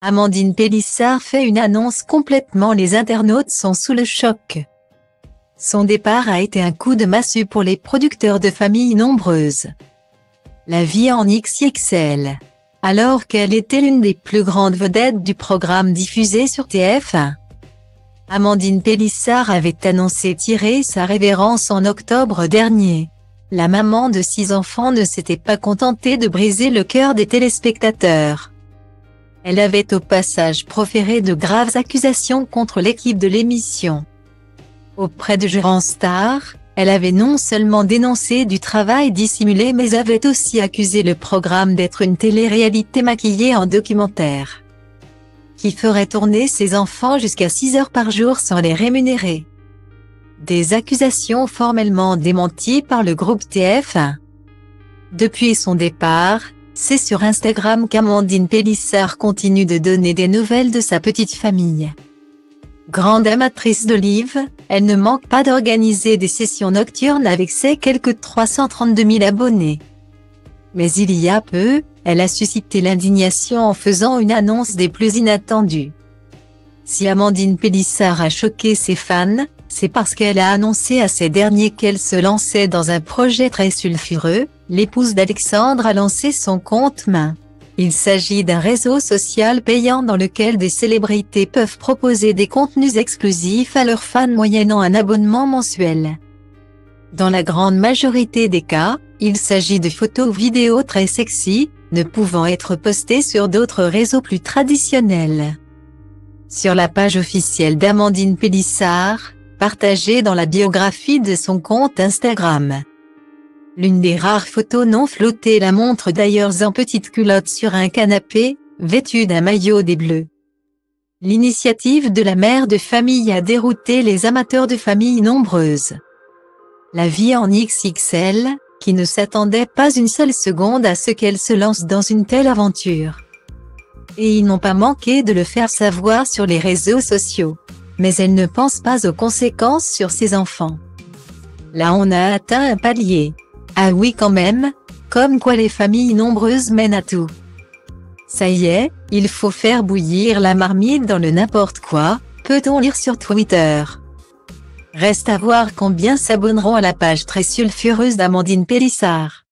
Amandine Pélissard fait une annonce complètement, les internautes sont sous le choc. Son départ a été un coup de massue pour les producteurs de familles nombreuses. La vie en XXL. Alors qu'elle était l'une des plus grandes vedettes du programme diffusé sur TF1. Amandine Pélissard avait annoncé tirer sa révérence en octobre dernier. La maman de 6 enfants ne s'était pas contentée de briser le cœur des téléspectateurs. Elle avait au passage proféré de graves accusations contre l'équipe de l'émission. Auprès de Jurand Star, elle avait non seulement dénoncé du travail dissimulé mais avait aussi accusé le programme d'être une télé-réalité maquillée en documentaire, qui ferait tourner ses enfants jusqu'à 6 heures par jour sans les rémunérer. Des accusations formellement démenties par le groupe TF1. Depuis son départ, c'est sur Instagram qu'Amandine Pélissard continue de donner des nouvelles de sa petite famille. Grande amatrice d'olives, elle ne manque pas d'organiser des sessions nocturnes avec ses quelques 332 000 abonnés. Mais il y a peu, elle a suscité l'indignation en faisant une annonce des plus inattendues. Si Amandine Pélissard a choqué ses fans, c'est parce qu'elle a annoncé à ces derniers qu'elle se lançait dans un projet très sulfureux. L'épouse d'Alexandre a lancé son compte Main. Il s'agit d'un réseau social payant dans lequel des célébrités peuvent proposer des contenus exclusifs à leurs fans moyennant un abonnement mensuel. Dans la grande majorité des cas, il s'agit de photos ou vidéos très sexy, ne pouvant être postées sur d'autres réseaux plus traditionnels. Sur la page officielle d'Amandine Pélissard, partagée dans la biographie de son compte Instagram, l'une des rares photos non flottées la montre d'ailleurs en petite culotte sur un canapé, vêtue d'un maillot des Bleus. L'initiative de la mère de famille a dérouté les amateurs de familles nombreuses. La vie en XXL, qui ne s'attendait pas une seule seconde à ce qu'elle se lance dans une telle aventure. Et ils n'ont pas manqué de le faire savoir sur les réseaux sociaux. Mais elle ne pense pas aux conséquences sur ses enfants. Là on a atteint un palier. Ah oui quand même, comme quoi les familles nombreuses mènent à tout. Ça y est, il faut faire bouillir la marmite dans le n'importe quoi, peut-on lire sur Twitter. Reste à voir combien s'abonneront à la page très sulfureuse d'Amandine Pélissard.